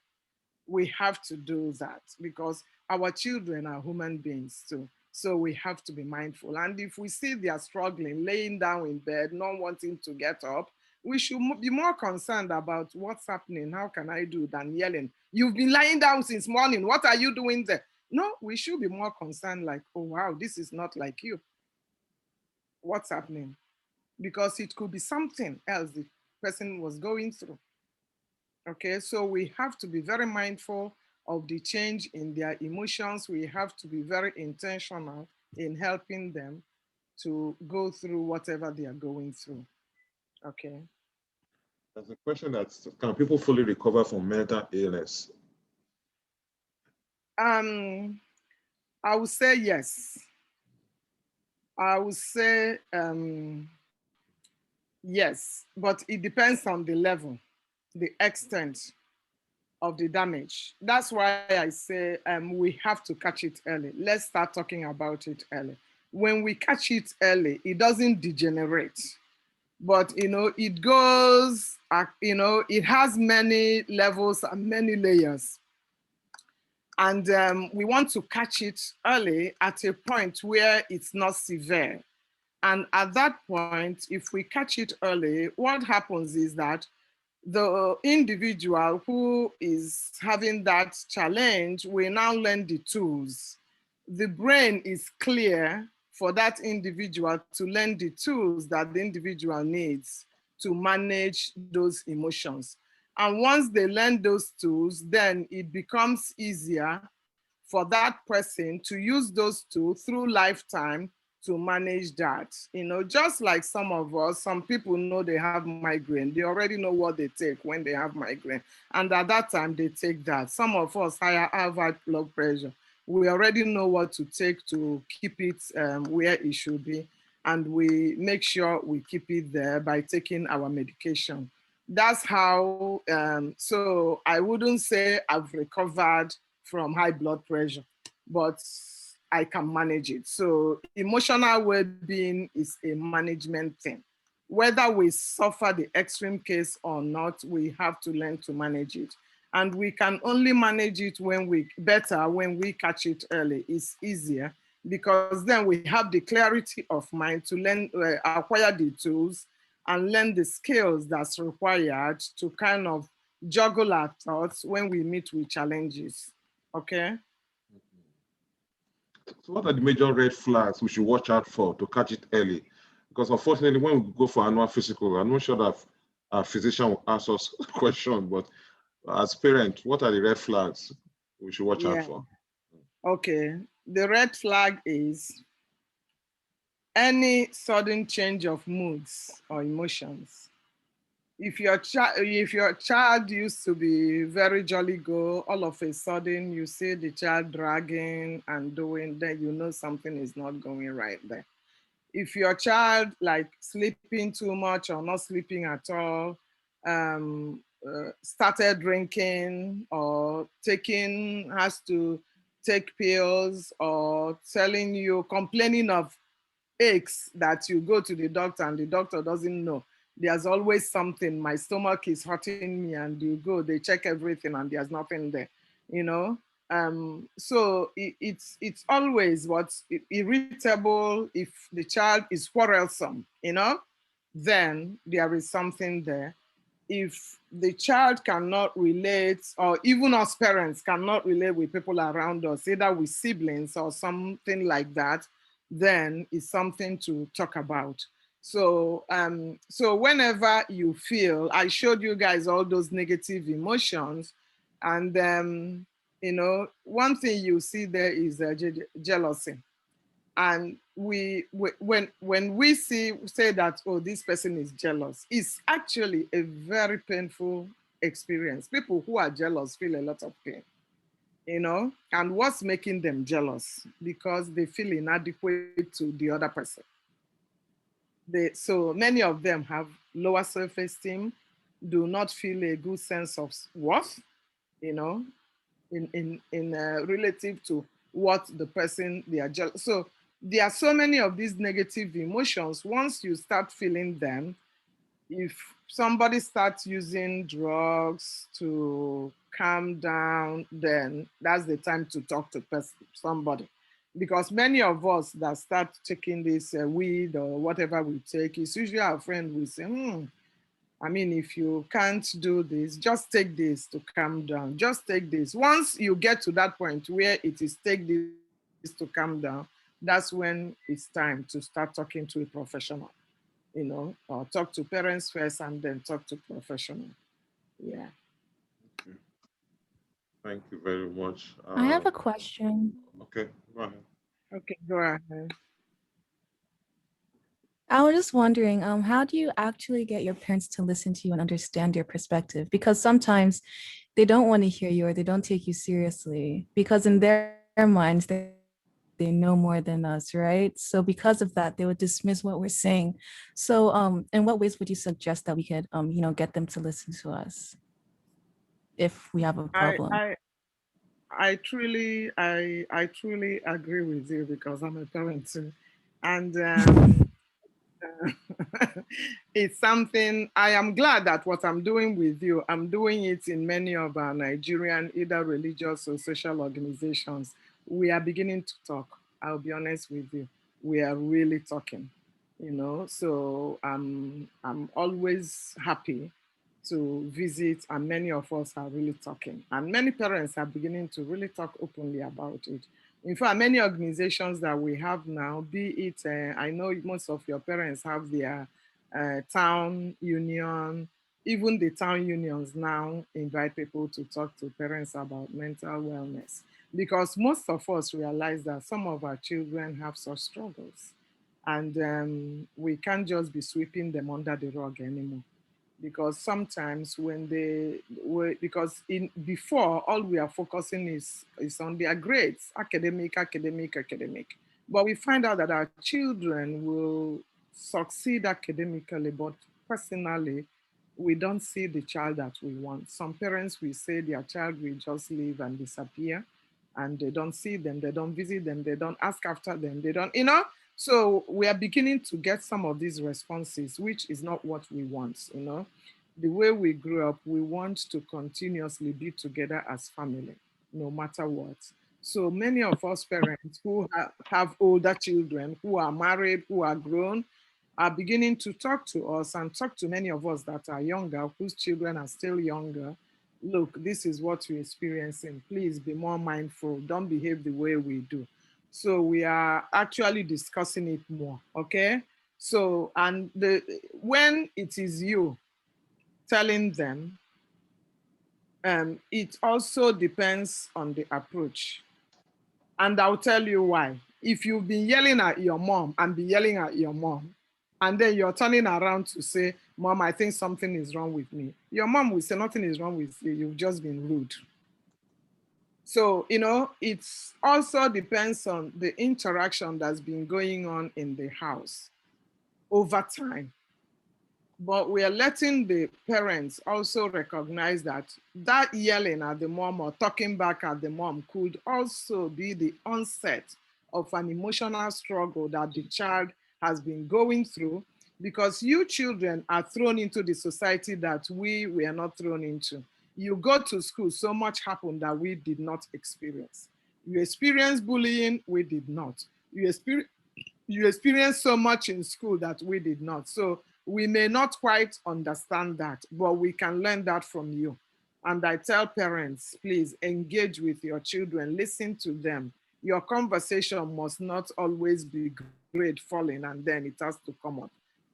We have to do that because our children are human beings too. So we have to be mindful. And if we see they are struggling, laying down in bed, not wanting to get up, we should be more concerned about what's happening. How can I do than yelling? You've been lying down since morning. What are you doing there? No, we should be more concerned like, oh, wow, this is not like you. What's happening? Because it could be something else the person was going through. Okay, so we have to be very mindful of the change in their emotions. We have to be very intentional in helping them to go through whatever they are going through. Okay. There's a question that's, can people fully recover from mental illness? I would say yes. I would say yes, but it depends on the level, the extent of the damage. That's why I say we have to catch it early. Let's start talking about it early. When we catch it early, it doesn't degenerate, but it goes, it has many levels and many layers. And we want to catch it early at a point where it's not severe. And at that point, if we catch it early, what happens is that the individual who is having that challenge will now learn the tools. The brain is clear for that individual to learn the tools that the individual needs to manage those emotions. And once they learn those tools, then it becomes easier for that person to use those tools through lifetime to manage that. Just like some of us, some people know they have migraine. They already know what they take when they have migraine. And at that time, they take that. Some of us have high blood pressure. We already know what to take to keep it where it should be. And we make sure we keep it there by taking our medication. That's how, so I wouldn't say I've recovered from high blood pressure, but I can manage it. So emotional well-being is a management thing. Whether we suffer the extreme case or not, we have to learn to manage it. And we can only manage it when we catch it early. It's easier because then we have the clarity of mind to learn, acquire the tools and learn the skills that's required to kind of juggle our thoughts when we meet with challenges. Okay. So what are the major red flags we should watch out for to catch it early? Because unfortunately, when we go for annual physical, I'm not sure that our physician will ask us a question, but as parents, what are the red flags we should watch out Yeah. for? Okay. The red flag is any sudden change of moods or emotions. If your child used to be very jolly go, all of a sudden you see the child dragging and doing, then you know something is not going right there. If your child like sleeping too much or not sleeping at all, started drinking or has to take pills or telling you, complaining of aches that you go to the doctor and the doctor doesn't know. There's always something. My stomach is hurting me, and you go, they check everything, and there's nothing there. You know. So it's always what's irritable. If the child is quarrelsome, then there is something there. If the child cannot relate, or even us parents cannot relate with people around us, either with siblings or something like that, then it's something to talk about. So whenever you feel, I showed you guys all those negative emotions, and one thing you see there is jealousy. And when we say that, oh, this person is jealous, it's actually a very painful experience. People who are jealous feel a lot of pain, and what's making them jealous? Because they feel inadequate to the other person. So many of them have lower self-esteem, do not feel a good sense of worth, you know in relative to what the person they are jealous. So there are so many of these negative emotions. Once you start feeling them, if somebody starts using drugs to calm down, then that's the time to talk to somebody. Because many of us that start taking this weed or whatever we take, it's usually our friend will say, I mean, if you can't do this, just take this to calm down. Just take this. Once you get to that point where it is take this to calm down, that's when it's time to start talking to a professional, or talk to parents first and then talk to professional. Yeah. Thank you very much. I have a question. Okay, go ahead. Okay, go ahead. I was just wondering, how do you actually get your parents to listen to you and understand your perspective? Because sometimes they don't want to hear you or they don't take you seriously because in their minds, they know more than us, right? So because of that, they would dismiss what we're saying. So in what ways would you suggest that we could, get them to listen to us if we have a I problem? I I truly agree with you because I'm a parent too. And it's something I am glad that what I'm doing with you, I'm doing it in many of our Nigerian, either religious or social organizations. We are beginning to talk. I'll be honest with you. We are really talking, So I'm always happy to visit, and many of us are really talking. And many parents are beginning to really talk openly about it. In fact, many organizations that we have now, be it, I know most of your parents have their town union, even the town unions now invite people to talk to parents about mental wellness. Because most of us realize that some of our children have such struggles. And we can't just be sweeping them under the rug anymore, because sometimes when they were, because in before, all we are focusing is on their grades, academic, but we find out that our children will succeed academically, but personally we don't see the child that we want. Some parents will say their child will just leave and disappear, and they don't see them, they don't visit them, they don't ask after them, they don't, so we are beginning to get some of these responses, which is not what we want. The way we grew up, we want to continuously be together as family, no matter what. So many of us parents who have older children, who are married, who are grown, are beginning to talk to us and talk to many of us that are younger, whose children are still younger. Look, this is what we're experiencing. Please be more mindful. Don't behave the way we do. So we are actually discussing it more, okay? So, and when it is you telling them, it also depends on the approach. And I'll tell you why. If you've been yelling at your mom and be yelling at your mom, and then you're turning around to say, Mom, I think something is wrong with me, your mom will say, nothing is wrong with you. You've just been rude. So, it also depends on the interaction that's been going on in the house over time. But we are letting the parents also recognize that that yelling at the mom or talking back at the mom could also be the onset of an emotional struggle that the child has been going through, because you children are thrown into the society that we were not thrown into. You go to school, so much happened that we did not experience. You experienced bullying, we did not. You experienced so much in school that we did not. So we may not quite understand that, but we can learn that from you. And I tell parents, please engage with your children, listen to them. Your conversation must not always be grade falling and then it has to come up.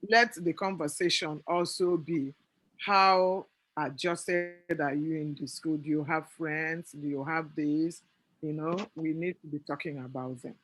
Let the conversation also be, how adjusted are you in the school? Do you have friends? Do you have this? We need to be talking about them.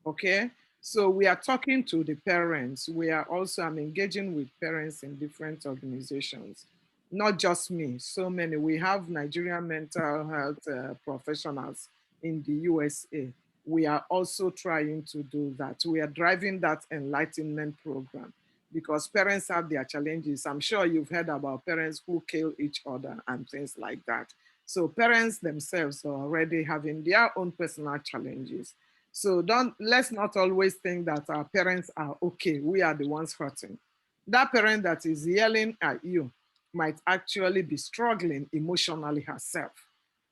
Okay, so we are talking to the parents. I'm engaging with parents in different organizations, not just me, so many. We have Nigerian mental health professionals in the USA. We are also trying to do that. We are driving that enlightenment program because parents have their challenges. I'm sure you've heard about parents who kill each other and things like that. So parents themselves are already having their own personal challenges. So let's not always think that our parents are okay. We are the ones hurting. That parent that is yelling at you might actually be struggling emotionally herself.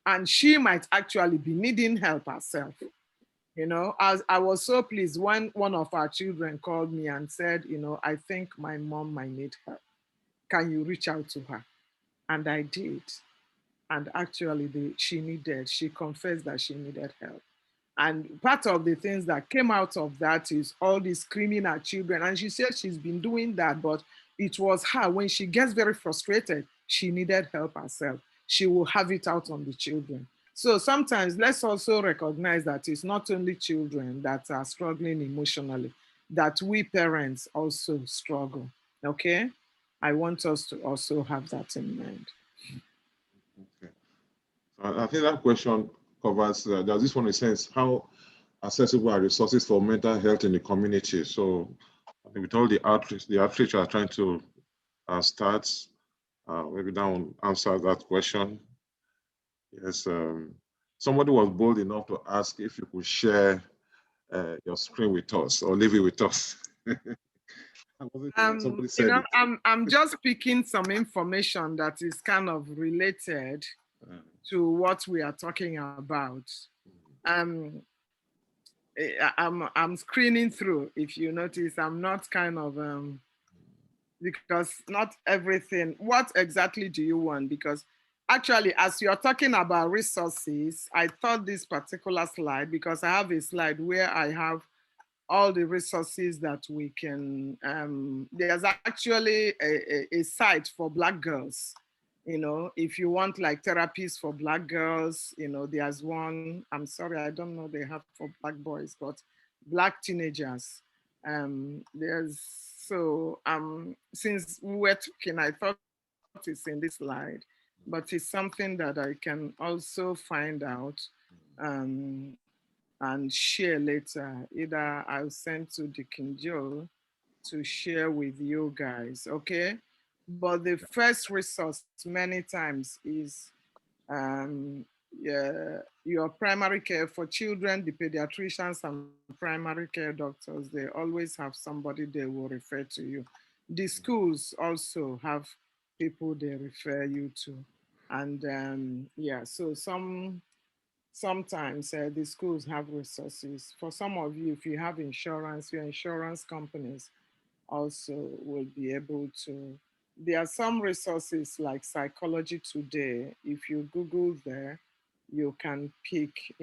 And she might actually be needing help herself. As I was so pleased when one of our children called me and said, I think my mom might need help. Can you reach out to her? And I did. And actually, she confessed that she needed help. And part of the things that came out of that is all this screaming at children. And she said she's been doing that, but it was her. When she gets very frustrated, she needed help herself. She will have it out on the children. So sometimes let's also recognize that it's not only children that are struggling emotionally, that we parents also struggle. Okay? I want us to also have that in mind. Okay. I think that question covers, there's this one in sense, how accessible are resources for mental health in the community? So I think with all the outreach are trying to start, maybe that will answer that question. Yes, somebody was bold enough to ask if you could share your screen with us or leave it with us. Somebody said it. I'm just picking some information that is kind of related to what we are talking about. I'm screening through. If you notice, I'm not kind of because not everything. What exactly do you want? Because actually, as you're talking about resources, I thought this particular slide, because I have a slide where I have all the resources that we can, there's actually a site for Black girls. If you want like therapies for Black girls, there's one, I'm sorry, I don't know they have for Black boys, but Black teenagers. Since we were talking, I thought it's in this slide, but it's something that I can also find out. And share later. Either I'll send to Deacon Joe to share with you guys, okay? But the first resource many times is your primary care for children, the pediatricians and primary care doctors, they always have somebody they will refer to you. The schools also have people they refer you to. And so sometimes the schools have resources. For some of you, if you have insurance, your insurance companies also will be able to. There are some resources like Psychology Today. If you Google there, you can pick,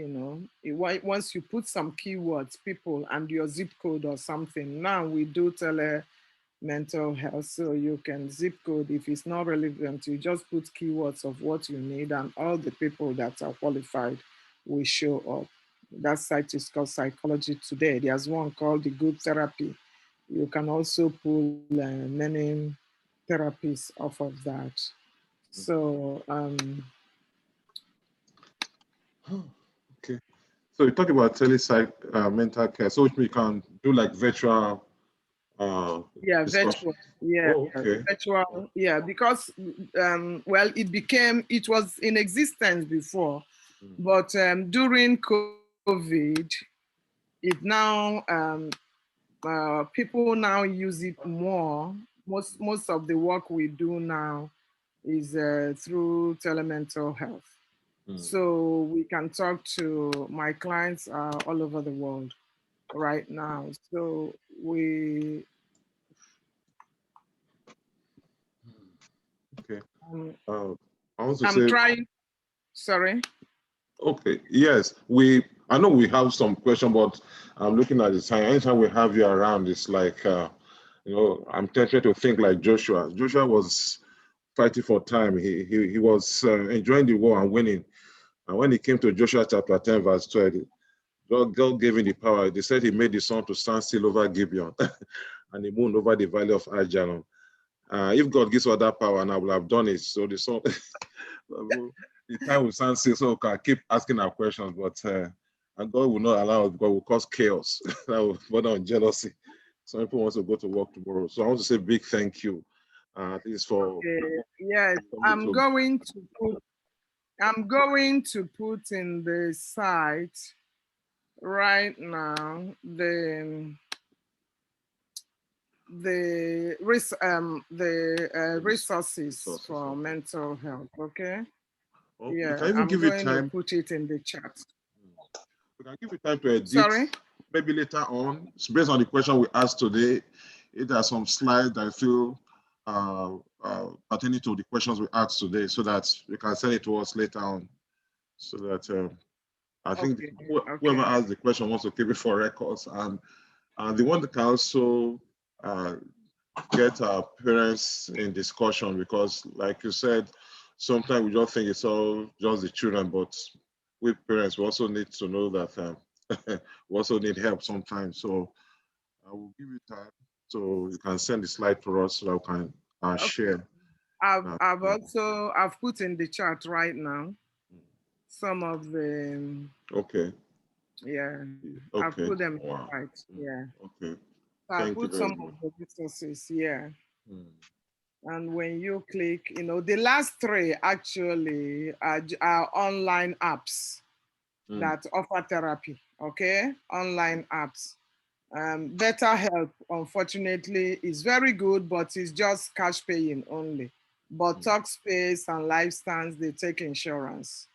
once you put some keywords, people, and your zip code or something. Now we do mental health. So you can zip code. If it's not relevant, you just put keywords of what you need, and all the people that are qualified will show up. That site is called Psychology Today. There's one called The Good Therapy. You can also pull many therapies off of that. So Okay. So you talk about telepsych mental care. So we can do like virtual yeah, discussion. virtual. Yeah, Oh, okay. virtual. Yeah, because well, it was in existence before, but during COVID, it now people now use it more. Most of the work we do now is through telemental health. So we can talk to my clients all over the world right now. So we Okay. um, I want to I'm say, trying. Sorry. okay, yes, I know we have some question, but I'm looking at the time. Anytime we have you around, it's like, I'm tempted to think like Joshua. Joshua was fighting for time. He was enjoying the war and winning. And when he came to Joshua chapter 10, verse 12, God gave him the power. They said he made the sun to stand still over Gibeon and the moon over the valley of Ajalon. If God gives us that power, and I will have done it. So the sun, the time will stand still, so we can keep asking our questions. But and God will not allow us. God will cause chaos. That will border on jealousy. Some people want to go to work tomorrow. So I want to say big thank you, at least for Yes, coming to. I'm going to put in the site right now the resources for Okay. mental health. Okay. Okay. We Yeah, can even I'm give you going to time. put it in the chat. We can give you time to edit. Sorry. Maybe later on, it's based on the question we asked today. If there are some slides that I feel pertaining to the questions we asked today, so that you can send it to us later on. So that I think Okay. whoever Okay. asked the question wants to keep it for records, and the one that can also uh, get our parents in discussion, because, like you said, sometimes we just think it's all just the children, but we parents we also need to know that we also need help sometimes. So I will give you time so you can send the slide to us so that we can Okay. share. I've put in the chat right now some of the Okay. yeah, I've Okay. put them Wow. right. Yeah. Okay. So I Thank you put very some much. of the resources, yeah. Mm. And when you click, the last three actually are online apps Mm. that offer therapy, okay? Online apps. Better Help, unfortunately, is very good, but it's just cash paying only. But Talkspace and Lifestance, they take insurance.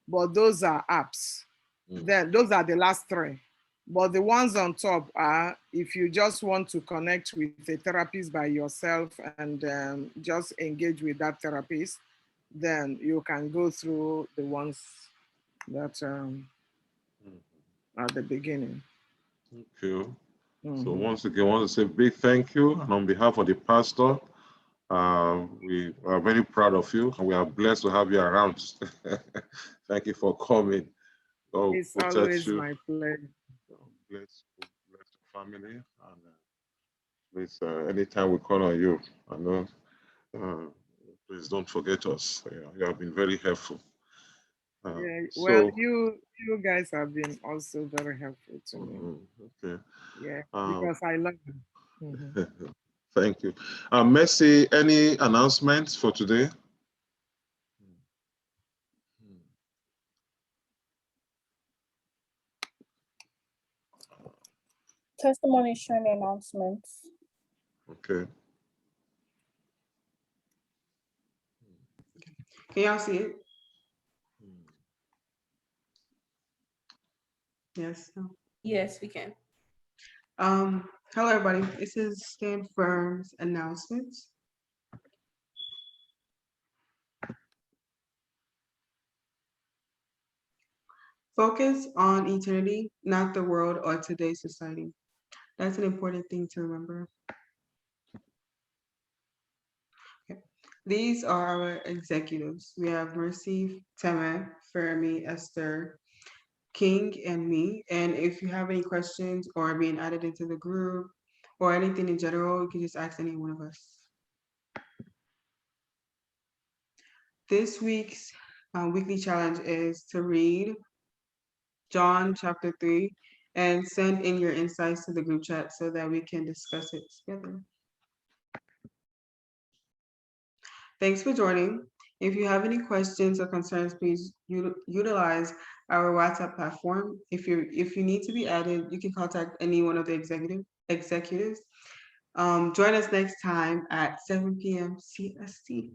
But those are apps. Then those are the last three. But the ones on top are if you just want to connect with a therapist by yourself and just engage with that therapist, then you can go through the ones that at the beginning. Okay. So Mhm. once again, I want to say big thank you. And on behalf of the pastor, we are very proud of you and we are blessed to have you around. Thank you for coming. God It's protect always you. my pleasure. Bless your family. And please, anytime we call on you, I know, uh, please don't forget us. You have been very helpful. Yeah, well, So, you guys have been also very helpful to me. okay. Yeah, Um, because I love them. Mhm. thank you. Mercy, any announcements for today? Testimony sharing announcements. Okay. Can y'all see it? Yes. No. Yes, we can. Hello everybody. This is Stand Firm's announcements. Focus on eternity, not the world or today's society. That's an important thing to remember. These are our executives. We have Mercy, Teme, Fermi, Esther, King, and me. And if you have any questions or being added into the group or anything in general, you can just ask any one of us. This week's weekly challenge is to read John chapter 3 and send in your insights to the group chat so that we can discuss it together. Thanks for joining. If you have any questions or concerns, please utilize our WhatsApp platform. If you need to be added, you can contact any one of the executives. Join us next time at 7 p.m. CST.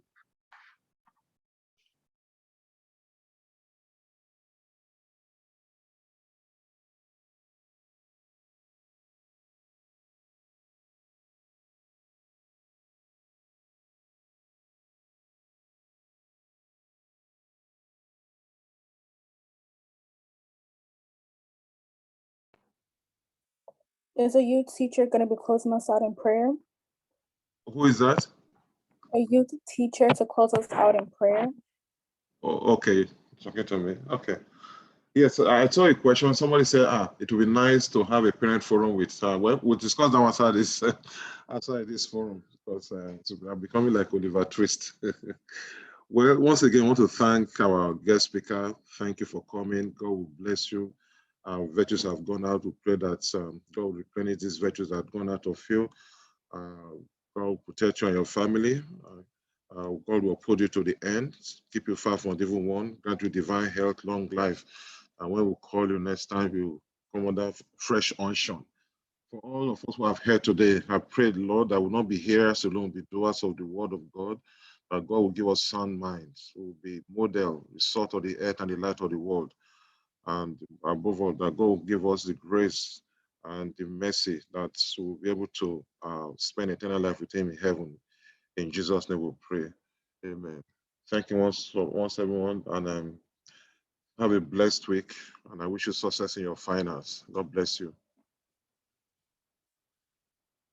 Is a youth teacher going to be closing us out in prayer? Who is that? A youth teacher to close us out in prayer? Oh, okay, talking to me. Okay. Yes, I saw a question. Somebody said, it would be nice to have a parent forum with. Well, we'll discuss that outside this outside this forum because I'm becoming like Oliver Twist. Well, once again, I want to thank our guest speaker. Thank you for coming. God will bless you. Virtues have gone out. We pray that God will replenish these virtues that have gone out of you. God will protect you and your family. God will uphold you to the end, keep you far from the evil one, grant you divine health, long life. And when we call you next time, you come under fresh unction. For all of us who have heard today, I pray, Lord, that will not be hearers alone, be doers of the word of God, that God will give us sound minds, who will be model, the salt of the earth and the light of the world. And above all, that God will give us the grace and the mercy that we'll be able to spend eternal life with Him in heaven. In Jesus' name we pray. Amen. Thank you once everyone, and have a blessed week. And I wish you success in your finals. God bless you.